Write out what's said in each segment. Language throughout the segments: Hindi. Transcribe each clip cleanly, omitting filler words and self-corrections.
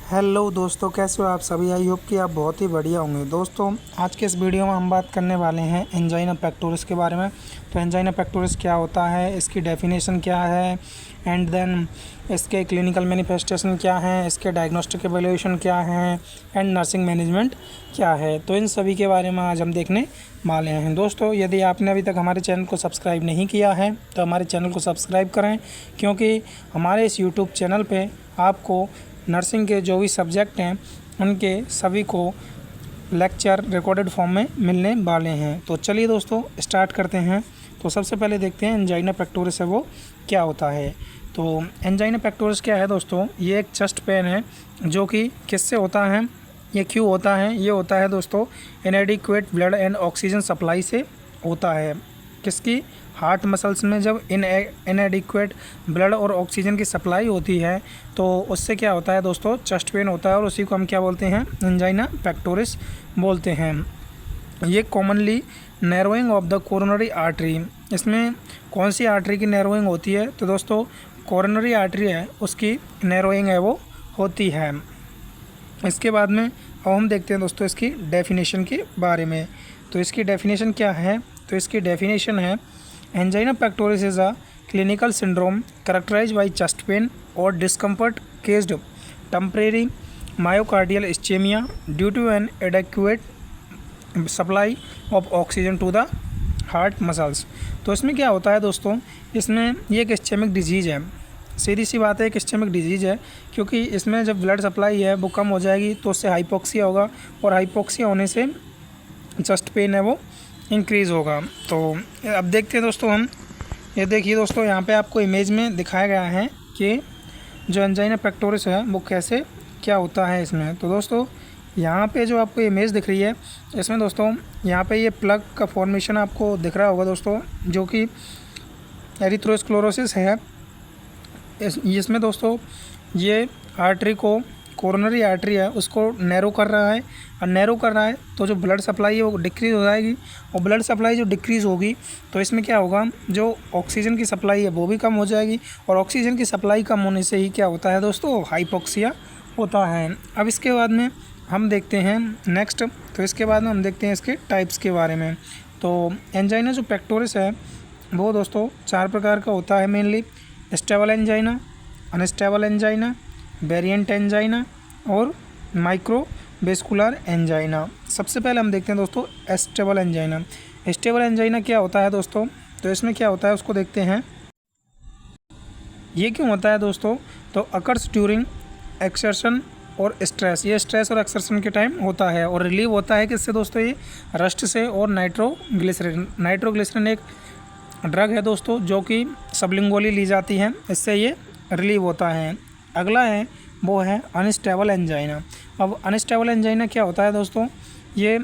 हेलो दोस्तों, कैसे हो आप सभी। आई होप कि आप बहुत ही बढ़िया होंगे। दोस्तों, आज के इस वीडियो में हम बात करने वाले हैं एंजाइना पेक्टोरिस के बारे में। तो एंजाइना पेक्टोरिस क्या होता है, इसकी डेफिनेशन क्या है, एंड देन इसके क्लिनिकल मैनिफेस्टेशन क्या हैं, इसके डायग्नोस्टिक एवेल्यूएशन क्या हैं, एंड नर्सिंग मैनेजमेंट क्या है। तो इन सभी के बारे में आज हम देखने वाले हैं। दोस्तों, यदि आपने अभी तक हमारे चैनल को सब्सक्राइब नहीं किया है तो हमारे चैनल को सब्सक्राइब करें, क्योंकि हमारे इस यूट्यूब चैनल पर आपको नर्सिंग के जो भी सब्जेक्ट हैं उनके सभी को लेक्चर रिकॉर्डेड फॉर्म में मिलने वाले हैं। तो चलिए दोस्तों, स्टार्ट करते हैं। तो सबसे पहले देखते हैं एंजाइना पेक्टोरिस है वो क्या होता है। तो एंजाइना पेक्टोरिस क्या है दोस्तों, ये एक चेस्ट पेन है जो कि किससे होता है, ये क्यों होता है। ये होता है दोस्तों इनएडिक्वेट ब्लड एंड ऑक्सीजन सप्लाई से होता है। किसकी, हार्ट मसल्स में जब इनएडिक्वेट ब्लड और ऑक्सीजन की सप्लाई होती है तो उससे क्या होता है दोस्तों, चेस्ट पेन होता है, और उसी को हम क्या बोलते हैं, एंजाइना पेक्टोरिस बोलते हैं। ये commonly narrowing of the coronary artery, इसमें कौन सी आर्टरी की नैरोइंग होती है, तो दोस्तों कोरोनरी आर्टरी है उसकी नैरोइंग है वो होती है। इसके बाद में अब हम देखते हैं दोस्तों इसकी डेफिनेशन के बारे में। तो इसकी डेफिनेशन क्या है, तो इसकी डेफिनेशन है angina pectoris is a clinical syndrome characterized by chest pain or discomfort caused temporary myocardial ischemia due to an adequate supply of oxygen to the heart muscles। तो इसमें क्या होता है दोस्तों, इसमें ये एक इस्चेमिक डिजीज़ है। सीधी सी बात है, एक इस्चेमिक डिजीज़ है, क्योंकि इसमें जब ब्लड सप्लाई है वो कम हो जाएगी तो उससे हाइपोक्सिया होगा, और हाइपोक्सिया होने से चेस्ट पेन है वो इंक्रीज़ होगा। तो अब देखते हैं दोस्तों हम, ये देखिए दोस्तों, यहाँ पे आपको इमेज में दिखाया गया है कि जो एंजाइना पेक्टोरिस है वो कैसे क्या होता है इसमें। तो दोस्तों यहाँ पे जो आपको इमेज दिख रही है इसमें दोस्तों, यहाँ पे ये प्लग का फॉर्मेशन आपको दिख रहा होगा दोस्तों, जो कि एरिथ्रोस्क्लेरोसिस है। इसमें दोस्तों ये आर्टरी को, कोरोनरी आर्टरी है उसको नैरो कर रहा है, और नैरो कर रहा है तो जो ब्लड सप्लाई है वो डिक्रीज़ हो जाएगी, और ब्लड सप्लाई जो डिक्रीज़ होगी तो इसमें क्या होगा, जो ऑक्सीजन की सप्लाई है वो भी कम हो जाएगी, और ऑक्सीजन की सप्लाई कम होने से ही क्या होता है दोस्तों, हाइपोक्सिया होता है। अब इसके बाद में हम देखते हैं नेक्स्ट, तो इसके बाद में हम देखते हैं इसके टाइप्स के बारे में। तो एंजाइना जो पेक्टोरिस है वो दोस्तों 4 प्रकार का होता है mainly, stable angina, unstable angina, variant angina और माइक्रोवेस्कुलर एंजाइना। सबसे पहले हम देखते हैं दोस्तों स्टेबल एंजाइना। स्टेबल एंजाइना क्या होता है दोस्तों, तो इसमें क्या होता है उसको देखते हैं। ये क्यों होता है दोस्तों, तो अकर्स ड्यूरिंग एक्सर्शन और स्ट्रेस, ये स्ट्रेस और एक्सर्शन के टाइम होता है, और रिलीव होता है किससे दोस्तों, ये रस्ट से और नाइट्रोग्लिसरीन। नाइट्रोग्लिसरीन एक ड्रग है दोस्तों जो कि सबलिंगुअली ली जाती है, इससे ये रिलीव होता है। अगला है वो है अनस्टेबल एंजाइना। अब अनस्टेबल एंजाइना क्या होता है दोस्तों, ये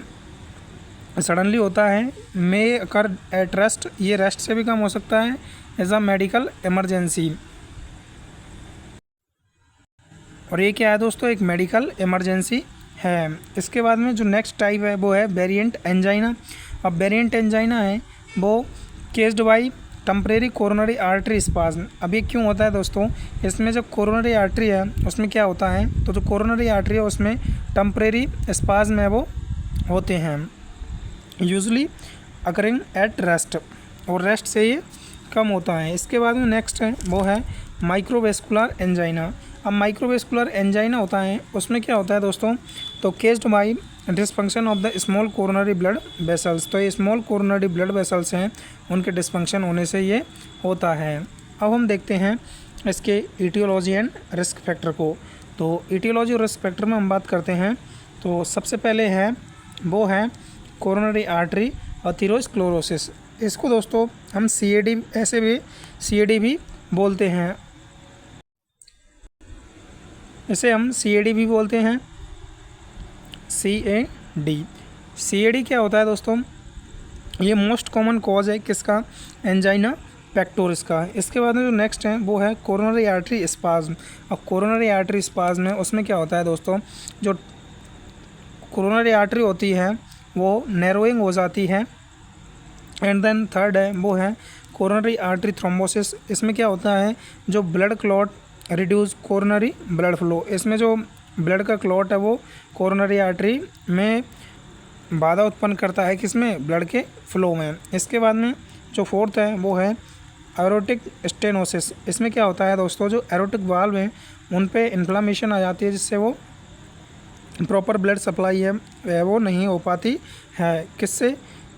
सडनली होता है, मे अकर एट रेस्ट, ये रेस्ट से भी कम हो सकता है, एज अ मेडिकल इमरजेंसी। और ये क्या है दोस्तों, एक मेडिकल इमरजेंसी है। इसके बाद में जो नेक्स्ट टाइप है वो है वेरिएंट एंजाइना। अब वेरिएंट एंजाइना है वो केस्ड by temporary coronary artery spasm. अब ये क्यों होता है दोस्तों, इसमें जो कोरोनरी आर्टरी है उसमें क्या होता है, तो जो कोरोनरी आर्टरी है उसमें टेम्परेरी स्पाज्म है वो होते हैं, यूजुअली अकरिंग एट रेस्ट, और रेस्ट से ये कम होता है। इसके बाद में नेक्स्ट है वो है माइक्रोवेस्कुलर एंजाइना। अब माइक्रोवेस्कुलर एंजाइना होता है उसमें क्या होता है दोस्तों, तो केस्ड by dysfunction of the small coronary blood vessels. तो ये स्मॉल कोरोनरी ब्लड वेसल्स हैं, उनके डिसफंक्शन होने से ये होता है। अब हम देखते हैं इसके ईटियोलॉजी एंड रिस्क फैक्टर को। तो ईटियोलॉजी और रिस्क फैक्टर में हम बात करते हैं, तो सबसे पहले है वो है कोरोनरी आर्टरी अथेरोस्क्लेरोसिस। इसको दोस्तों हम CAD, ऐसे भी CAD भी बोलते हैं, इसे हम CAD भी बोलते हैं, CAD क्या होता है दोस्तों, ये मोस्ट कॉमन कॉज है किसका, एंजाइना पेक्टोरिस का। इसके बाद में जो नेक्स्ट है वो है कोरोनरी आर्टरी स्पाज्म। अब कोरोनरी आर्टरी स्पाज्म है उसमें क्या होता है दोस्तों, जो कोरोनरी आर्टरी होती है वो नैरोइंग हो जाती है। एंड देन थर्ड है वो है कोरोनरी आर्टरी थ्रोम्बोसिस। इसमें क्या होता है, जो blood clot reduce coronary blood flow, इसमें जो ब्लड का क्लॉट है वो कोरोनरी आर्टरी में बाधा उत्पन्न करता है, किसमें, ब्लड के फ्लो में। इसके बाद में जो फोर्थ है वो है एरोटिक स्टेनोसिस। इसमें क्या होता है दोस्तों, जो एरोटिक वाल्व हैं उन पे इन्फ्लामेशन आ जाती है, जिससे वो प्रॉपर ब्लड सप्लाई है वो नहीं हो पाती है। किससे,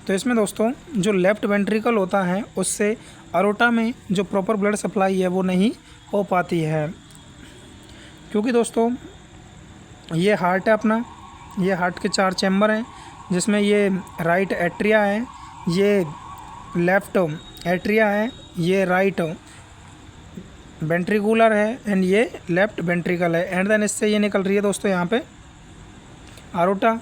तो इसमें दोस्तों जो लेफ़्ट वेंट्रिकल होता है उससे अरोटा में जो प्रॉपर ब्लड सप्लाई है वो नहीं हो पाती है। क्योंकि दोस्तों ये हार्ट है अपना, ये हार्ट के 4 चैम्बर हैं, जिसमें ये राइट एट्रिया है, ये लेफ़्ट एट्रिया है, ये राइट वेंट्रिकुलर है एंड ये लेफ़्ट वेंट्रिकल है। एंड देन इससे ये निकल रही है दोस्तों यहाँ पे अरोटा,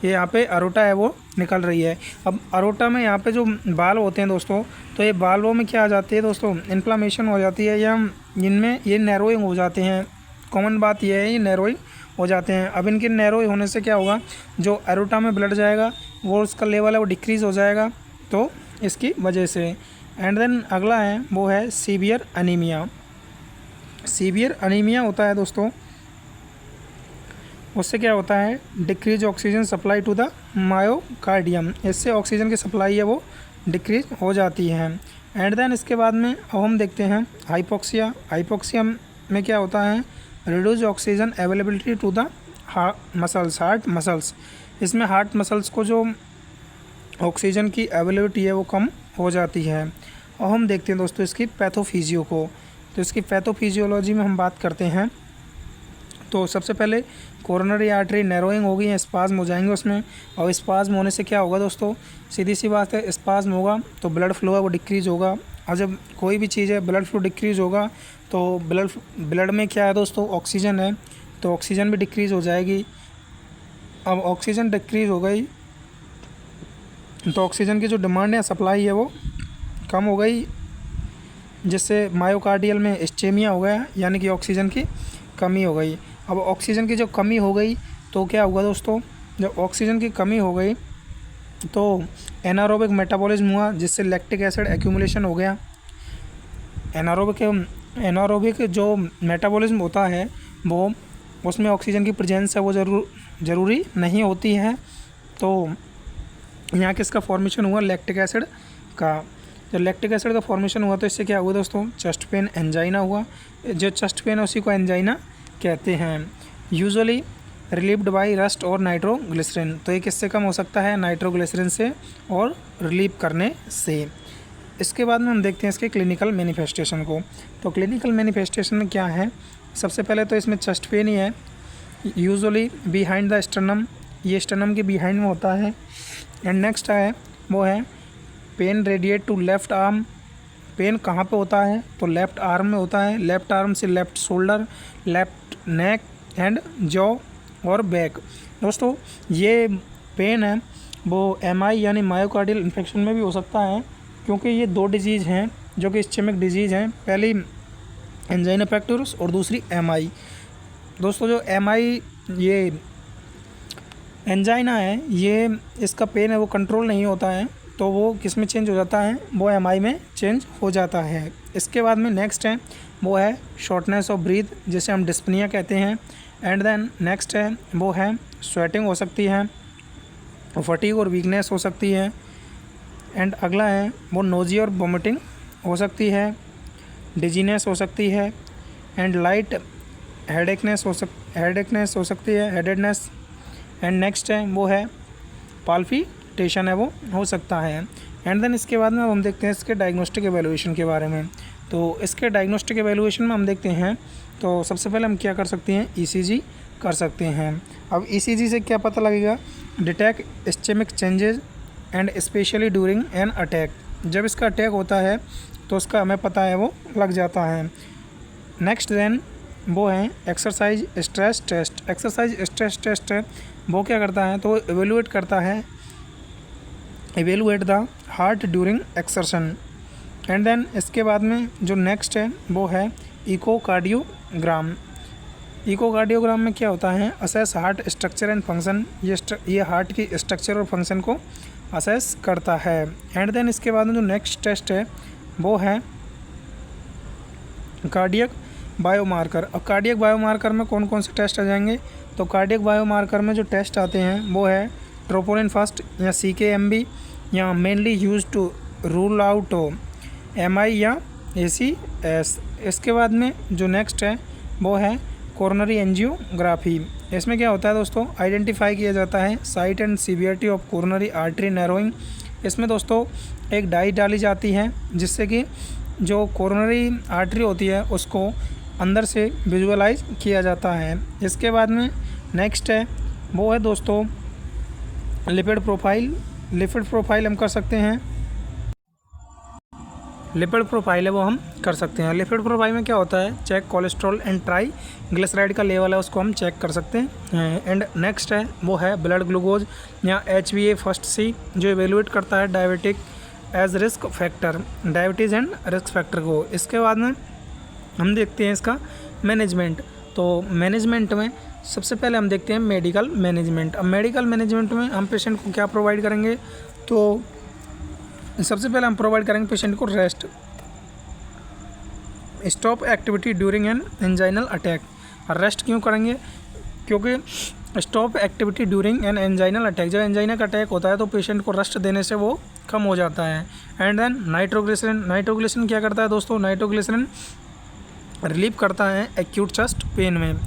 ये यहाँ पे अरोटा है वो निकल रही है। अब अरोटा में यहाँ पे जो बाल होते हैं दोस्तों, तो ये बालों में क्या आ जाती है दोस्तों, इन्फ्लामेशन हो जाती है या इनमें ये नैरोइंग हो जाते हैं। कॉमन बात ये है, ये नैरोइंग हो जाते हैं। अब इनके नैरोइंग होने से क्या होगा, जो अरोटा में ब्लड जाएगा वो उसका लेवल है वो डिक्रीज़ हो जाएगा, तो इसकी वजह से। एंड देन अगला है वो है सीवियर अनीमिया। सीवियर अनीमिया होता है दोस्तों, उससे क्या होता है, decrease oxygen supply to the myocardium. इससे ऑक्सीजन की सप्लाई है वो डिक्रीज हो जाती है। एंड देन इसके बाद में अब हम देखते हैं हाइपोक्सिया। हाइपोक्सिया में क्या होता है, reduce oxygen availability to the muscles, heart muscles. इसमें हार्ट मसल्स को जो ऑक्सीजन की अवेलेबिलिटी है वो कम हो जाती है। और हम देखते हैं दोस्तों इसकी पैथोफिजियो को। तो इसकी पैथोफिजियोलॉजी में हम बात करते हैं, तो सबसे पहले कोरोनरी आर्टरी नैरोइंग होगी, स्पाज्म हो जाएंगे उसमें। और स्पाज्म होने से क्या होगा दोस्तों, सीधी सी बात है, स्पाज्म होगा तो ब्लड फ्लो है वो डिक्रीज़ होगा। और जब कोई भी चीज़ है ब्लड फ्लो डिक्रीज़ होगा तो ब्लड में क्या है दोस्तों, ऑक्सीजन है, तो ऑक्सीजन भी डिक्रीज़ हो जाएगी। अब ऑक्सीजन डिक्रीज़ हो गई तो ऑक्सीजन की जो डिमांड है, सप्लाई है वो कम हो गई, जिससे मायोकार्डियल में इस्चेमिया हो गया, यानी कि ऑक्सीजन की कमी हो गई। अब ऑक्सीजन की जो कमी हो गई तो क्या हुआ दोस्तों, जब ऑक्सीजन की कमी हो गई तो एनारोबिक मेटाबॉलिज्म हुआ, जिससे लैक्टिक एसिड एक्यूमुलेशन हो गया। एनारोबिक जो मेटाबॉलिज्म होता है वो, उसमें ऑक्सीजन की प्रेजेंस है वो ज़रूरी नहीं होती है। तो यहाँ किसका फॉर्मेशन हुआ, लैक्टिक एसिड का। जब लैक्टिक एसिड का फॉर्मेशन हुआ तो इससे क्या हुआ दोस्तों, चेस्ट पेन, एंजाइना हुआ। जो चेस्ट पेन है उसी को एंजाइना कहते हैं। यूजुअली रिलीव्ड बाय रस्ट और नाइट्रोग्लिसरीन। तो ये किससे कम हो सकता है, नाइट्रोग्लिसरीन से और रिलीव करने से। इसके बाद में हम देखते हैं इसके क्लिनिकल मैनिफेस्टेशन को। तो क्लिनिकल मैनिफेस्टेशन में क्या है, सबसे पहले तो इसमें चेस्ट पेन ही है, यूजुअली बिहाइंड द स्टर्नम, ये स्टर्नम के बिहाइंड में होता है। एंड नेक्स्ट है वो है pain radiate to left arm. Pain कहाँ पे होता है, तो लेफ़्ट आर्म में होता है। लेफ़्ट आर्म से left shoulder, left neck and jaw और बैक। दोस्तों ये पेन है वो MI यानी मायोकार्डियल इन्फेक्शन में भी हो सकता है, क्योंकि ये 2 डिजीज़ हैं जो कि इस्चेमिक डिजीज़ हैं। पहली एंजाइना पेक्टोरिस और दूसरी MI। दोस्तों जो MI ये एंजाइना है, ये इसका पेन है वो कंट्रोल नहीं होता है, तो वो किस में चेंज हो जाता है, वो MI में चेंज हो जाता है। इसके बाद में नेक्स्ट है वो है शॉर्टनेस ऑफ ब्रीथ, जिसे हम डिस्पनिया कहते हैं। एंड देन नेक्स्ट है वो है स्वेटिंग हो सकती है, फटीग और वीकनेस हो सकती है। एंड अगला है वो नोजी और वोमिटिंग हो सकती है, डिजीनेस हो सकती है एंड लाइट हेडेकनेस हो सकती है, हेडेडनेस। एंड नेक्स्ट है वो है पाल्पिटेशन है वो हो सकता है। एंड देन इसके बाद में हम देखते हैं इसके डायग्नोस्टिक एवेलुएशन के बारे में। तो इसके डायग्नोस्टिक एवेलुएशन में हम देखते हैं, तो सबसे पहले हम क्या कर सकते हैं, ECG कर सकते हैं। अब ECG से क्या पता लगेगा, detect ischaemic changes and specially during an attack. जब इसका अटैक होता है तो उसका हमें पता है वो लग जाता है। नेक्स्ट देन वो है exercise stress test. Exercise stress test है वो क्या करता है, तो एवेलुएट करता है, evaluate the heart during exertion. And then इसके बाद में जो नेक्स्ट है वो है इकोकार्डियोग्राम। इकोकार्डियोग्राम में क्या होता है, assess heart structure and function. ये हार्ट की स्ट्रक्चर और फंक्शन को असेस करता है। एंड देन इसके बाद में जो नेक्स्ट टेस्ट है वो है कार्डियक बायोमार्कर। अब कार्डियक बायोमार्कर में कौन कौन से टेस्ट आ जाएंगे, तो कार्डियक बायोमार्कर में जो टेस्ट आते हैं वो है ट्रोपोनिन फर्स्ट या CKMB, या mainly use to rule out MI या ACS। इसके बाद में जो नेक्स्ट है वो है कोरोनरी एंजियोग्राफी। इसमें क्या होता है दोस्तों, आइडेंटिफाई किया जाता है site and severity of coronary artery narrowing. इसमें दोस्तों एक डाई डाली जाती है जिससे कि जो कोरोनरी आर्टरी होती है उसको अंदर से विजुअलाइज किया जाता है। इसके बाद में नेक्स्ट है वो है दोस्तों लिपिड प्रोफाइल। लिपिड प्रोफाइल हम कर सकते हैं, लिपिड प्रोफाइल है वो हम कर सकते हैं। लिपिड प्रोफाइल में क्या होता है, check cholesterol and triglyceride का लेवल है उसको हम चेक कर सकते हैं। एंड नेक्स्ट है वो है ब्लड ग्लूकोज या HbA फर्स्ट C, जो इवेलुएट करता है diabetic as risk factor, diabetes and risk factor को। इसके बाद में हम देखते हैं इसका मैनेजमेंट। तो मैनेजमेंट में सबसे पहले हम देखते हैं मेडिकल मैनेजमेंट। अब मेडिकल मैनेजमेंट में हम पेशेंट को क्या प्रोवाइड करेंगे, तो सबसे पहले हम प्रोवाइड करेंगे पेशेंट को rest, stop activity during an anginal attack. Rest क्यों करेंगे, क्योंकि stop activity during an anginal attack, जब एंजाइना का अटैक होता है तो पेशेंट को रेस्ट देने से वो कम हो जाता है। एंड देन नाइट्रोग्लिसरीन, नाइट्रोग्लिसरीन क्या करता है दोस्तों, नाइट्रोग्लिसरीन रिलीव करता है एक्यूट चेस्ट पेन में।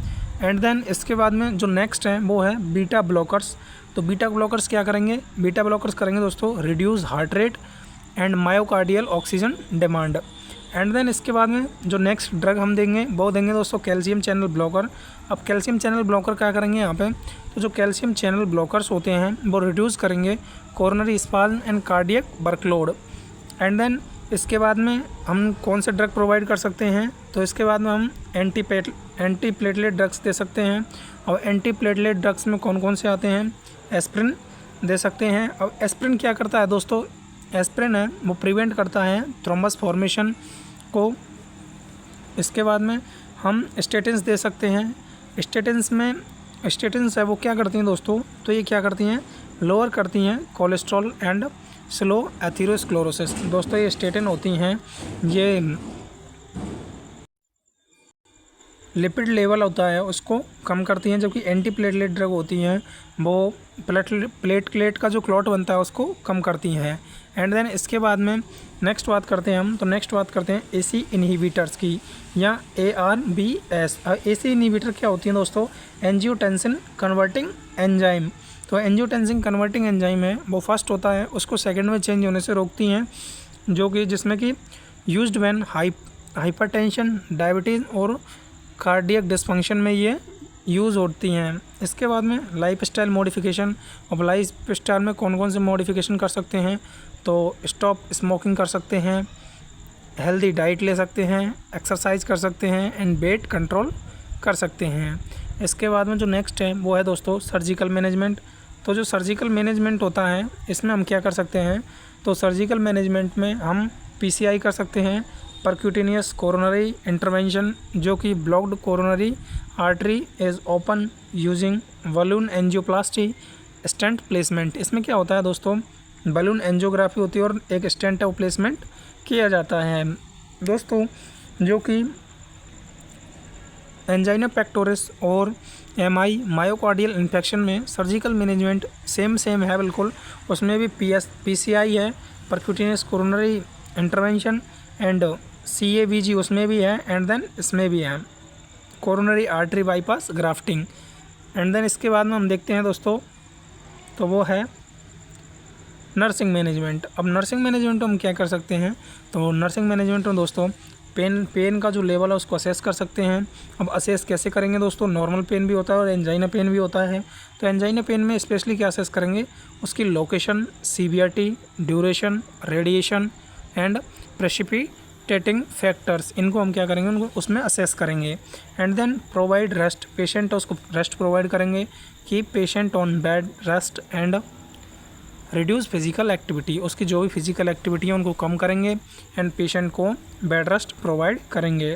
एंड देन इसके बाद में जो नेक्स्ट है वो है बीटा ब्लॉकर्स। तो बीटा ब्लॉकर्स क्या करेंगे, बीटा ब्लॉकर्स करेंगे दोस्तों reduce heart rate and myocardial oxygen demand. And then इसके बाद में जो नेक्स्ट ड्रग हम देंगे वो देंगे दोस्तों कैल्शियम चैनल ब्लॉकर। अब कैल्शियम चैनल ब्लॉकर क्या करेंगे यहाँ पे, तो जो कैल्शियम चैनल ब्लॉकर्स होते हैं वो रिड्यूस करेंगे coronary spasm and cardiac workload. And then इसके बाद में हम कौन से ड्रग प्रोवाइड कर सकते हैं, तो इसके बाद में हम एंटी प्लेटलेट ड्रग्स दे सकते हैं। और एंटी प्लेटलेट ड्रग्स में कौन कौन से आते हैं, एस्प्रिन दे सकते हैं। अब एस्प्रिन क्या करता है दोस्तों, एस्प्रिन है वो प्रिवेंट करता है थ्रोम्बस फॉर्मेशन को। इसके बाद में हम स्टेटिन्स दे सकते हैं। स्टेटिन्स है वो क्या करती हैं दोस्तों, तो ये क्या करती हैं, लोअर करती हैं कोलेस्ट्रॉल एंड स्लो एथेरोस्क्लेरोसिस। दोस्तों ये स्टेटिन होती हैं, ये लिपिड लेवल होता है उसको कम करती हैं, जबकि एंटी प्लेटलेट ड्रग होती हैं वो प्लेटलेट का जो क्लॉट बनता है उसको कम करती हैं। एंड देन इसके बाद में नेक्स्ट बात करते हैं हम, तो नेक्स्ट बात करते हैं AC इनहिबिटर्स की या ARBS। AC इनहिबिटर क्या होती हैं दोस्तों, एंजियोटेंसिन कन्वर्टिंग एंजाइम। तो एंजियोटेंसिन कन्वर्टिंग एंजाइम है वो फर्स्ट होता है, उसको सेकंड में चेंज होने से रोकती हैं, जो कि जिसमें कि यूज्ड व्हेन हाइपरटेंशन, डायबिटीज़ और कार्डियक डिस्फंक्शन में ये यूज़ होती हैं। इसके बाद में लाइफस्टाइल मॉडिफिकेशन। अब लाइफस्टाइल में कौन कौन से मॉडिफिकेशन कर सकते हैं, तो स्टॉप स्मोकिंग कर सकते हैं, हेल्दी डाइट ले सकते हैं, एक्सरसाइज कर सकते हैं एंड वेट कंट्रोल कर सकते हैं। इसके बाद में जो नेक्स्ट है वो है दोस्तों सर्जिकल मैनेजमेंट। तो जो सर्जिकल मैनेजमेंट होता है इसमें हम क्या कर सकते हैं, तो सर्जिकल मैनेजमेंट में हम PCI कर सकते हैं, परक्यूटेनियस कोरोनरी इंटरवेंशन, जो कि blocked coronary artery is open using balloon angioplasty, stent placement. इसमें क्या होता है दोस्तों, बलून एंजियोग्राफी होती है और एक स्टेंट का प्लेसमेंट किया जाता है दोस्तों, जो कि एंजाइना पेक्टोरिस और MI मायोकार्डियल इन्फेक्शन में सर्जिकल मैनेजमेंट सेम है बिल्कुल। उसमें भी PCI है, percutaneous coronary intervention, and CABG उसमें भी है, एंड देन इसमें भी है coronary artery bypass grafting. And then इसके बाद में हम देखते हैं दोस्तों, तो वो है नर्सिंग मैनेजमेंट। अब नर्सिंग मैनेजमेंट हम क्या कर सकते हैं, तो नर्सिंग मैनेजमेंट में दोस्तों पेन का जो लेवल है उसको असेस कर सकते हैं। अब असेस कैसे करेंगे दोस्तों, नॉर्मल पेन भी होता है और एंजाइना पेन भी होता है। तो एंजाइना पेन में स्पेशली क्या असेस करेंगे, उसकी location, severity, duration, radiation and precipitating factors, इनको हम क्या करेंगे, उनको उसमें असेस करेंगे। And then provide rest, patient उसको रेस्ट प्रोवाइड करेंगे, keep patient on bed rest and reduce physical activity, उसकी जो भी फिजिकल एक्टिविटी है उनको कम करेंगे एंड पेशेंट को बेड रेस्ट प्रोवाइड करेंगे।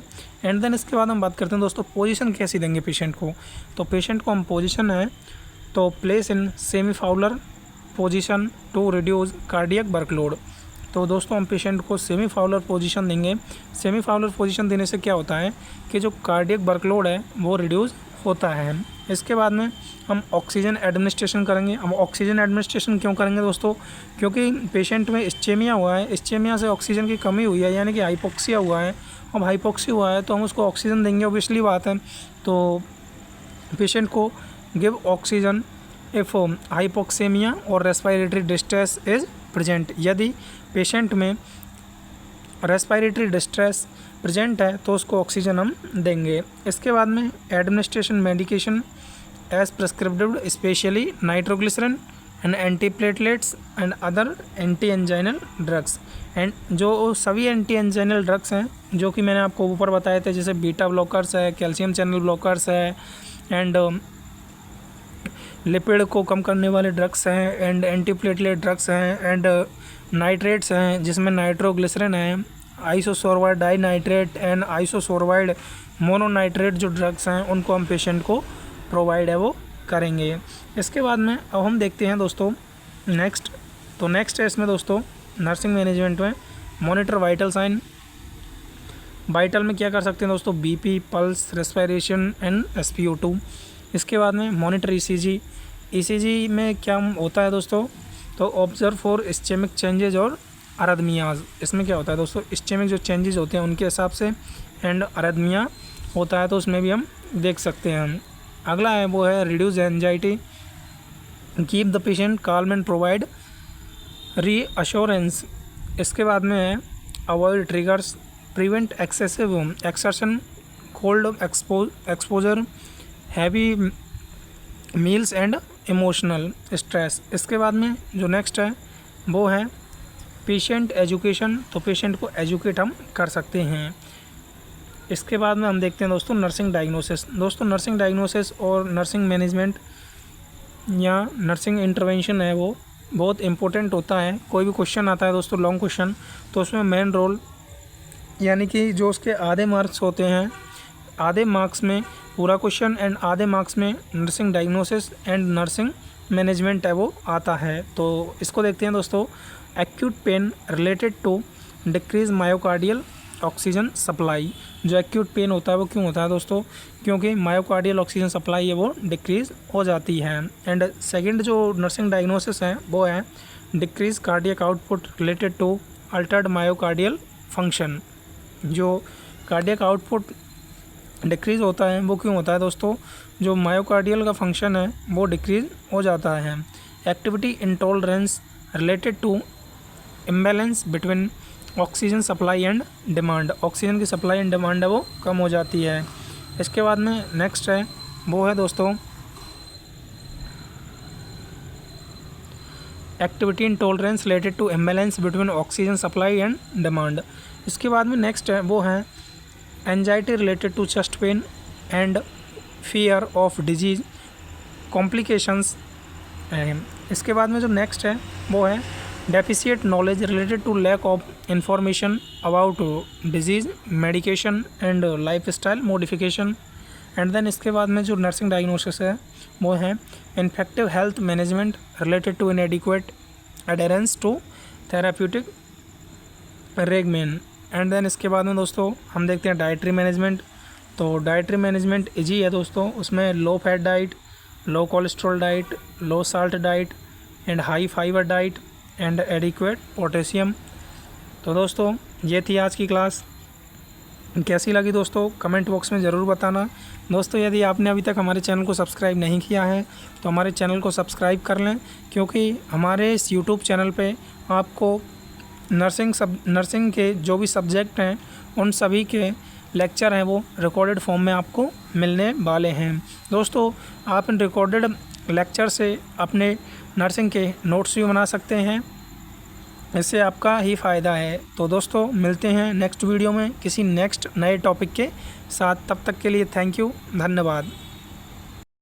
एंड देन इसके बाद हम बात करते हैं दोस्तों पोजीशन कैसी देंगे पेशेंट को। तो पेशेंट को हम पोजीशन है तो place in semi Fowler position to reduce cardiac workload. तो दोस्तों हम पेशेंट को सेमी फाउलर पोजीशन देंगे। सेमी फाउलर पोजीशन देने से क्या होता है कि जो कार्डियक वर्कलोड है वो रिड्यूस होता है। इसके बाद में हम ऑक्सीजन एडमिनिस्ट्रेशन करेंगे। हम ऑक्सीजन एडमिनिस्ट्रेशन क्यों करेंगे दोस्तों, क्योंकि पेशेंट में इस्चेमिया हुआ है, इस्चेमिया से ऑक्सीजन की कमी हुई है, यानी कि हाइपोक्सिया हुआ है। अब हाइपोक्सिया हुआ है तो हम उसको ऑक्सीजन देंगे, ऑब्वियसली बात है। तो पेशेंट को गिव ऑक्सीजन इफ़ हाइपोक्सेमिया और रेस्पिरेटरी डिस्ट्रेस इज़ प्रेजेंट। यदि पेशेंट में रेस्पिरेटरी डिस्ट्रेस प्रेजेंट है तो उसको ऑक्सीजन हम देंगे। इसके बाद में administration medication as prescriptive, specially nitroglycerin and antiplatelets and other anti anginal drugs. And जो सभी एंटी एंजाइनल ड्रग्स हैं जो कि मैंने आपको ऊपर बताए थे, जैसे बीटा ब्लॉकर्स है, कैल्शियम चैनल ब्लॉकर्स है, एंड लिपिड को कम करने वाले ड्रग्स हैं, एंड एंटीप्लेटलेट ड्रग्स हैं, एंड नाइट्रेट्स हैं जिसमें नाइट्रोग्लिसरिन है, आइसोसोर्बाइड डाइनाइट्रेट एंड आइसोसोर्बाइड मोनोनाइट्रेट जो ड्रग्स हैं उनको हम पेशेंट को प्रोवाइड है वो करेंगे। इसके बाद में अब हम देखते हैं दोस्तों नेक्स्ट। तो नेक्स्ट है इसमें दोस्तों नर्सिंग मैनेजमेंट में मॉनिटर वाइटल साइन। वाइटल में क्या कर सकते हैं दोस्तों, BP, pulse, respiration and SpO2। इसके बाद में मॉनिटर ECG। ECG में क्या होता है दोस्तों, तो ऑब्जर्व फॉर इस्चेमिक चेंजेज और अरिथमियाज। इसमें क्या होता है दोस्तों, इस्चेमिक जो चेंजेस होते हैं उनके हिसाब से, एंड अरिथमिया होता है तो उसमें भी हम देख सकते हैं। अगला है वो है reduce anxiety, keep the patient calm and provide reassurance. इसके बाद में है avoid triggers, prevent excessive exertion, cold exposure, heavy meals and emotional stress. इसके बाद में जो नेक्स्ट है वो है पेशेंट एजुकेशन। तो पेशेंट को एजुकेट हम कर सकते हैं। इसके बाद में हम देखते हैं दोस्तों नर्सिंग डायग्नोसिस। दोस्तों नर्सिंग डायग्नोसिस और नर्सिंग मैनेजमेंट या नर्सिंग इंटरवेंशन है वो बहुत इंपॉर्टेंट होता है। कोई भी क्वेश्चन आता है दोस्तों लॉन्ग क्वेश्चन, तो उसमें मेन रोल यानी कि जो उसके आधे मार्क्स होते हैं, आधे मार्क्स में पूरा क्वेश्चन एंड आधे मार्क्स में nursing diagnosis and nursing management है वो आता है। तो इसको देखते हैं दोस्तों। Acute pain related to decrease myocardial oxygen supply. जो एक्यूट पेन होता है वो क्यों होता है दोस्तों, क्योंकि मायोकार्डियल ऑक्सीजन सप्लाई है वो डिक्रीज हो जाती है। एंड सेकंड जो नर्सिंग डायग्नोसिस है वो है decrease cardiac output related to altered myocardial function. जो कार्डियक आउटपुट डिक्रीज़ होता है वो क्यों होता है दोस्तों, जो मायोकार्डियल का फंक्शन है वो डिक्रीज़ हो जाता है। Activity intolerance related to imbalance between oxygen supply and demand. Oxygen की सप्लाई एंड डिमांड है वो कम हो जाती है। इसके बाद में नेक्स्ट है वो है दोस्तों activity intolerance related to imbalance between oxygen supply and demand. इसके बाद में नेक्स्ट है वो है anxiety related to chest pain and fear of disease complications. इसके बाद में जो नेक्स्ट है वो है deficient knowledge related to lack of information about disease, medication and lifestyle modification. And then इसके बाद में जो नर्सिंग डायग्नोसिस है वो है ineffective health management related to इनएडिक्वेट एडेरेंस to therapeutic रेगमेन। And then इसके बाद में दोस्तों हम देखते हैं डाइटरी मैनेजमेंट। तो डाइटरी मैनेजमेंट इजी है दोस्तों, उसमें low fat diet, low cholesterol diet, low salt diet and high fibre diet and adequate potassium. तो दोस्तों ये थी आज की क्लास, कैसी लगी दोस्तों कमेंट बॉक्स में ज़रूर बताना। दोस्तों यदि आपने अभी तक हमारे चैनल को सब्सक्राइब नहीं किया है तो हमारे चैनल को सब्सक्राइब कर लें, क्योंकि हमारे इस यूट्यूब चैनल पे आपको नर्सिंग के जो भी सब्जेक्ट हैं उन सभी के लेक्चर हैं वो रिकॉर्डेड फॉर्म में आपको मिलने वाले हैं। दोस्तों आप इन रिकॉर्डेड लेक्चर से अपने नर्सिंग के नोट्स भी बना सकते हैं, इससे आपका ही फ़ायदा है। तो दोस्तों मिलते हैं नेक्स्ट वीडियो में किसी नेक्स्ट नए टॉपिक के साथ, तब तक के लिए थैंक यू, धन्यवाद।